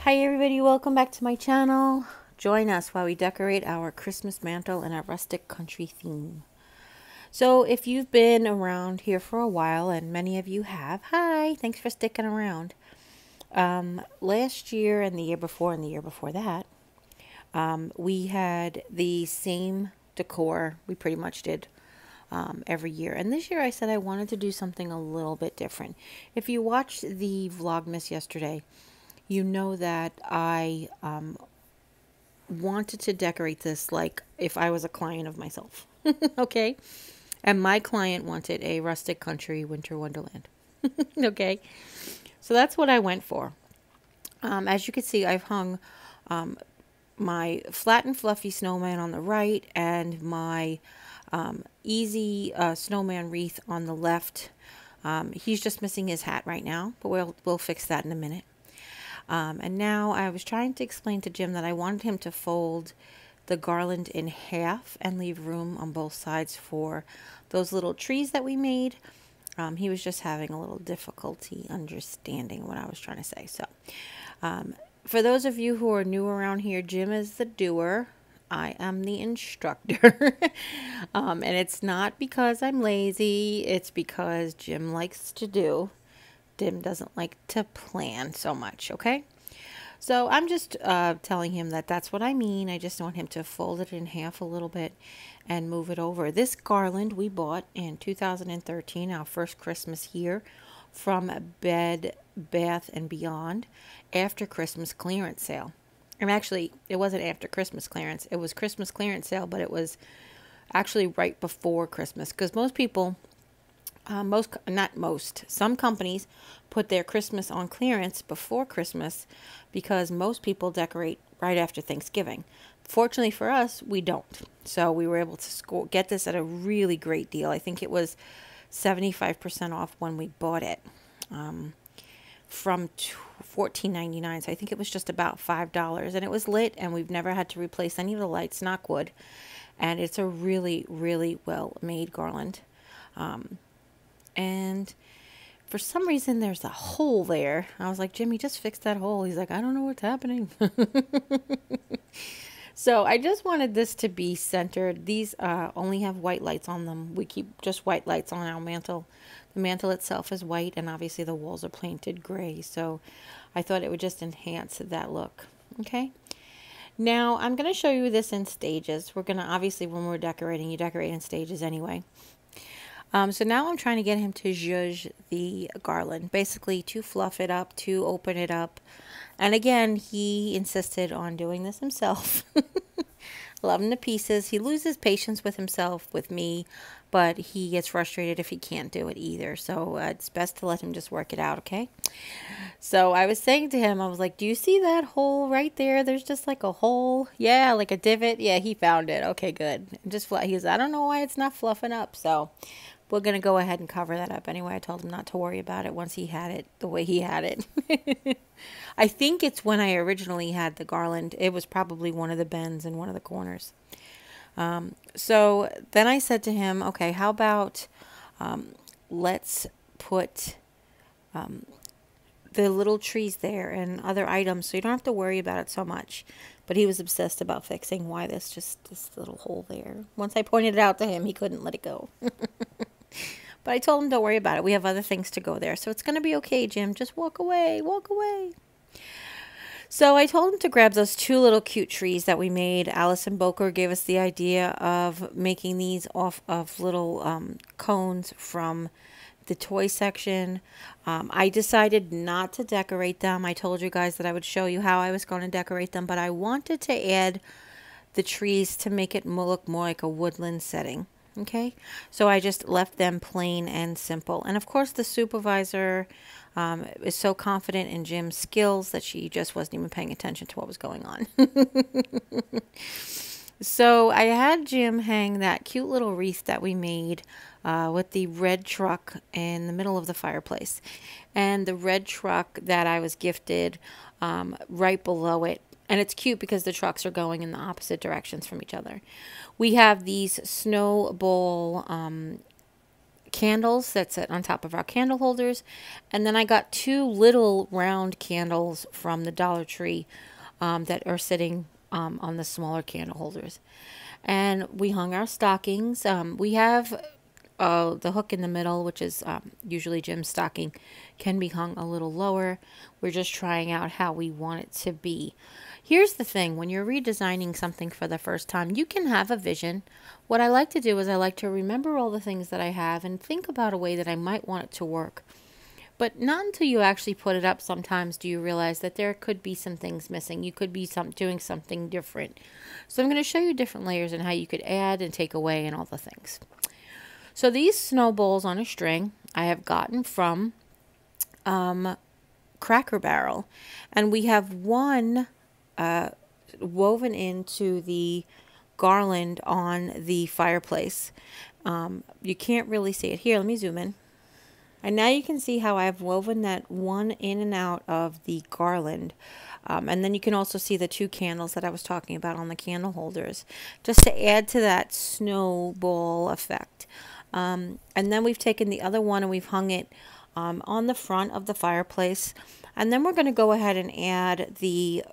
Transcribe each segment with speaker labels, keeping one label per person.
Speaker 1: Hi everybody, welcome back to my channel. Join us while we decorate our Christmas mantle in our rustic country theme. So if you've been around here for a while, and many of you have, hi, thanks for sticking around. Last year and the year before that, we had the same decor we pretty much did every year. And this year I said I wanted to do something a little bit different. If you watched the Vlogmas yesterday, you know that I wanted to decorate this like if I was a client of myself. Okay? And my client wanted a rustic country winter wonderland. Okay? So that's what I went for. As you can see, I've hung my flat and fluffy snowman on the right and my easy snowman wreath on the left. He's just missing his hat right now, but we'll fix that in a minute. And now I was trying to explain to Jim that I wanted him to fold the garland in half and leave room on both sides for those little trees that we made. He was just having a little difficulty understanding what I was trying to say. So, for those of you who are new around here, Jim is the doer. I am the instructor. And it's not because I'm lazy. It's because Jim likes to do. Jim doesn't like to plan so much, okay? So I'm just telling him that that's what I mean. I just want him to fold it in half a little bit and move it over. This garland we bought in 2013, our first Christmas here, from Bed Bath & Beyond after Christmas clearance sale. And actually, it wasn't after Christmas clearance. It was Christmas clearance sale, but it was actually right before Christmas, because most people... some companies put their Christmas on clearance before Christmas because most people decorate right after Thanksgiving. Fortunately for us, we don't. So we were able to get this at a really great deal. I think it was 75% off when we bought it from $14.99. So I think it was just about $5. And it was lit, and we've never had to replace any of the lights, knock wood. And it's a really, really well-made garland. And for some reason, there's a hole there. I was like, Jimmy, just fix that hole. He's like, I don't know what's happening. So I just wanted this to be centered. These only have white lights on them. We keep just white lights on our mantle. The mantle itself is white, and obviously the walls are painted gray. So I thought it would just enhance that look. Okay. Now I'm going to show you this in stages. We're going to, obviously, when we're decorating, you decorate in stages anyway. So now I'm trying to get him to zhuzh the garland, basically to fluff it up, to open it up. And again, he insisted on doing this himself. Love him to pieces. He loses patience with himself, with me, but he gets frustrated if he can't do it either. So it's best to let him just work it out, okay? So I was saying to him, I was like, do you see that hole right there? There's just like a hole. Yeah, like a divot. Yeah, he found it. Okay, good. Just he goes, I don't know why it's not fluffing up. So we're going to go ahead and cover that up anyway. I told him not to worry about it once he had it the way he had it. I think it's when I originally had the garland. It was probably one of the bends in one of the corners. So then I said to him, okay, how about let's put the little trees there and other items so you don't have to worry about it so much. But he was obsessed about fixing why this little hole there. Once I pointed it out to him, he couldn't let it go. But I told him, don't worry about it. We have other things to go there. So it's going to be okay, Jim. Just walk away. Walk away. So I told him to grab those two little cute trees that we made. Allison Boker gave us the idea of making these off of little cones from the toy section. I decided not to decorate them. I told you guys that I would show you how I was going to decorate them, but I wanted to add the trees to make it look more like a woodland setting. Okay, so I just left them plain and simple. And of course, the supervisor is so confident in Jim's skills that she just wasn't even paying attention to what was going on. So I had Jim hang that cute little wreath that we made with the red truck in the middle of the fireplace. And the red truck that I was gifted right below it. And it's cute because the trucks are going in the opposite directions from each other. We have these snowball candles that sit on top of our candle holders. And then I got 2 little round candles from the Dollar Tree that are sitting on the smaller candle holders. And we hung our stockings. We have the hook in the middle, which is usually Jim's stocking, can be hung a little lower. We're just trying out how we want it to be. Here's the thing, when you're redesigning something for the first time, you can have a vision. What I like to do is I like to remember all the things that I have and think about a way that I might want it to work. But not until you actually put it up sometimes do you realize that there could be some things missing. You could be doing something different. So I'm going to show you different layers and how you could add and take away and all the things. So these snowballs on a string I have gotten from Cracker Barrel. And we have one woven into the garland on the fireplace. You can't really see it here. Let me zoom in. And now you can see how I've woven that one in and out of the garland. And then you can also see the 2 candles that I was talking about on the candle holders, just to add to that snowball effect. And then we've taken the other one and we've hung it on the front of the fireplace. And then we're going to go ahead and add the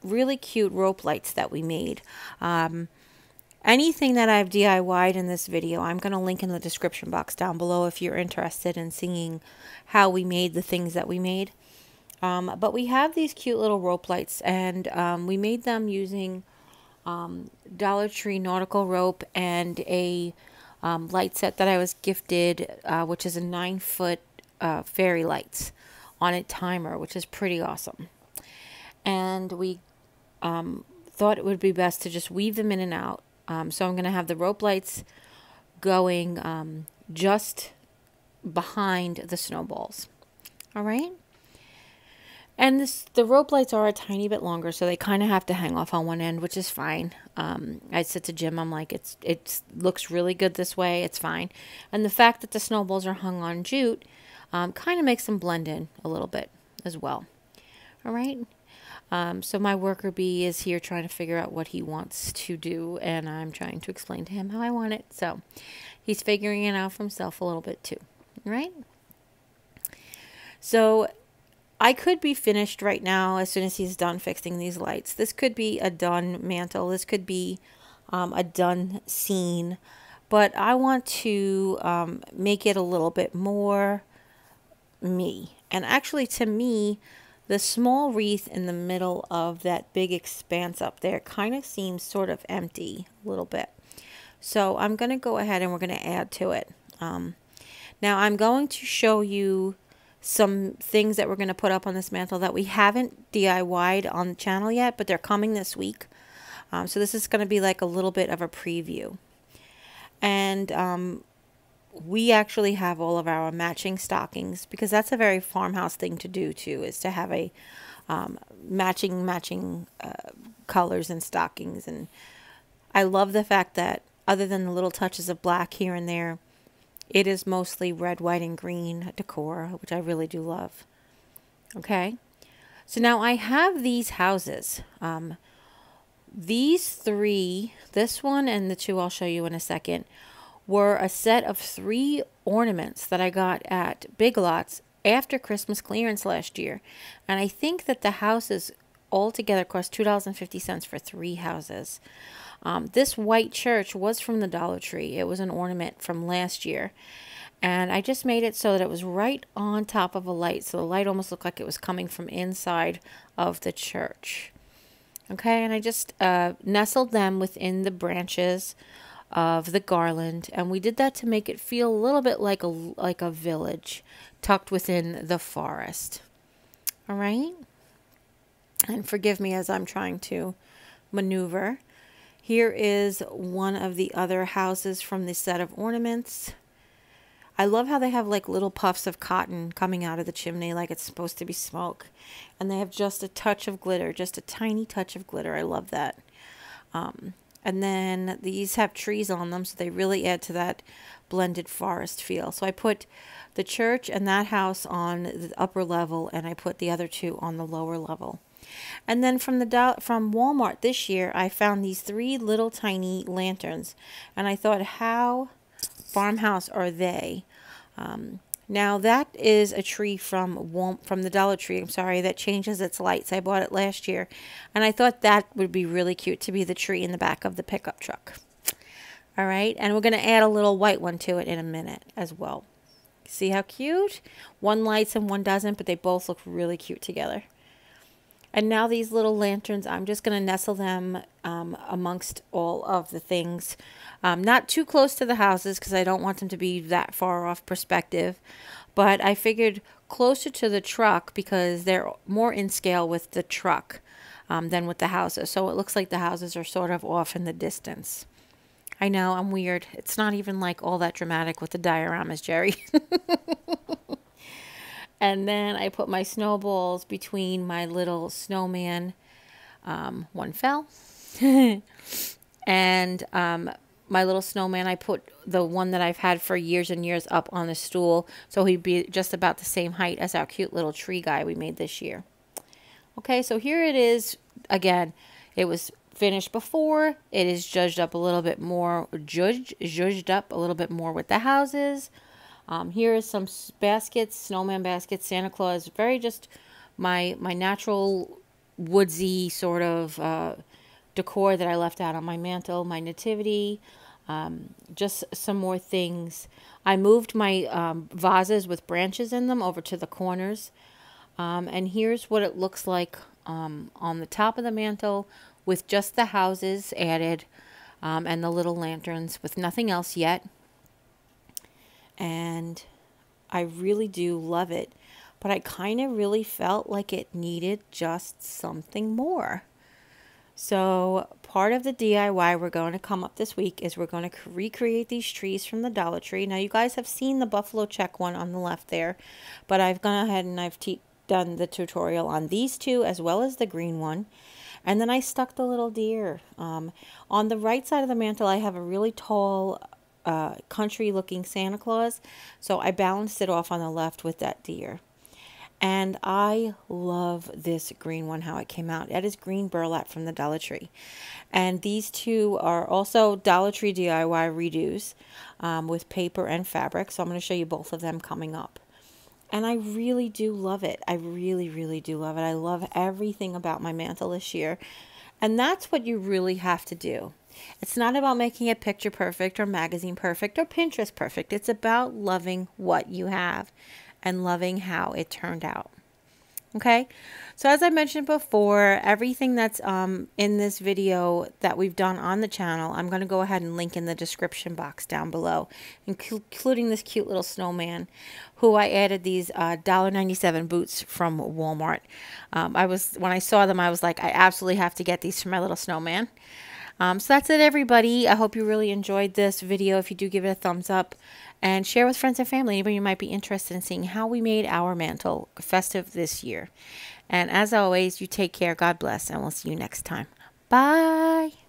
Speaker 1: really cute rope lights that we made. Anything that I've DIY'd in this video, I'm going to link in the description box down below if you're interested in seeing how we made the things that we made. But we have these cute little rope lights, and we made them using Dollar Tree nautical rope and a light set that I was gifted, which is a 9-foot fairy lights on a timer, which is pretty awesome. And we thought it would be best to just weave them in and out. So I'm going to have the rope lights going just behind the snowballs. All right. And the rope lights are a tiny bit longer, so they kind of have to hang off on one end, which is fine. I said to Jim, I'm like, it looks really good this way. It's fine. And the fact that the snowballs are hung on jute kind of makes them blend in a little bit as well. All right. So my worker bee is here trying to figure out what he wants to do, and I'm trying to explain to him how I want it. So he's figuring it out for himself a little bit too. All right. So I could be finished right now as soon as he's done fixing these lights. This could be a done mantle. This could be a done scene. But I want to make it a little bit more me. And actually, to me, the small wreath in the middle of that big expanse up there kind of seems sort of empty a little bit. So I'm going to go ahead and we're going to add to it. Now I'm going to show you some things that we're going to put up on this mantle that we haven't DIY'd on the channel yet, but they're coming this week. So this is going to be like a little bit of a preview. And we actually have all of our matching stockings, because that's a very farmhouse thing to do too, is to have a matching colors and stockings. And I love the fact that other than the little touches of black here and there, it is mostly red, white, and green decor, which I really do love. Okay, so now I have these houses. These 3, this one and the 2 I'll show you in a second, were a set of 3 ornaments that I got at Big Lots after Christmas clearance last year. And I think that the houses altogether cost $2.50 for 3 houses. This white church was from the Dollar Tree. It was an ornament from last year. And I just made it so that it was right on top of a light. So the light almost looked like it was coming from inside of the church. Okay, and I just nestled them within the branches of the garland. And we did that to make it feel a little bit like a village tucked within the forest. All right. And forgive me as I'm trying to maneuver. Here is one of the other houses from this set of ornaments. I love how they have like little puffs of cotton coming out of the chimney like it's supposed to be smoke. And they have just a touch of glitter, just a tiny touch of glitter. I love that. And then these have trees on them, so they really add to that blended forest feel. So I put the church and that house on the upper level, and I put the other 2 on the lower level. And then from Walmart this year, I found these 3 little tiny lanterns, and I thought, how farmhouse are they? Now that is a tree from the Dollar Tree, I'm sorry, that changes its lights. I bought it last year, and I thought that would be really cute to be the tree in the back of the pickup truck. All right, and we're going to add a little white one to it in a minute as well. See how cute? One lights and one doesn't, but they both look really cute together. And now these little lanterns, I'm just going to nestle them amongst all of the things. Not too close to the houses because I don't want them to be that far off perspective. But I figured closer to the truck because they're more in scale with the truck than with the houses. So it looks like the houses are sort of off in the distance. I know, I'm weird. It's not even like all that dramatic with the dioramas, Jerry. And then I put my snowballs between my little snowman. One fell. And my little snowman, I put the one that I've had for years and years up on the stool. So he'd be just about the same height as our cute little tree guy we made this year. Okay, so here it is. Again, it was finished before. It is judged up a little bit more, judged up a little bit more with the houses. Here is some baskets, snowman baskets, Santa Claus, very just my natural woodsy sort of decor that I left out on my mantle, my nativity, just some more things. I moved my vases with branches in them over to the corners, and here's what it looks like on the top of the mantle with just the houses added and the little lanterns with nothing else yet. And I really do love it, but I kind of really felt like it needed just something more. So part of the DIY we're going to come up this week is we're going to recreate these trees from the Dollar Tree. Now you guys have seen the buffalo check one on the left there, but I've gone ahead and I've done the tutorial on these two as well as the green one. And then I stuck the little deer. On the right side of the mantle I have a really tall country looking Santa Claus, so I balanced it off on the left with that deer. And I love this green one, how it came out. That is green burlap from the Dollar Tree. And these two are also Dollar Tree DIY redos with paper and fabric, so I'm going to show you both of them coming up. And I really do love it. I really, really do love it. I love everything about my mantle this year. And that's what you really have to do. It's not about making it picture perfect or magazine perfect or Pinterest perfect. It's about loving what you have and loving how it turned out. Okay, so as I mentioned before, everything that's in this video that we've done on the channel, I'm going to go ahead and link in the description box down below, including this cute little snowman, who I added these $1.97 boots from Walmart. When I saw them, I was like, I absolutely have to get these for my little snowman. So that's it, everybody. I hope you really enjoyed this video. If you do, give it a thumbs up and share with friends and family. Anybody who might be interested in seeing how we made our mantle festive this year. And as always, you take care. God bless, and we'll see you next time. Bye.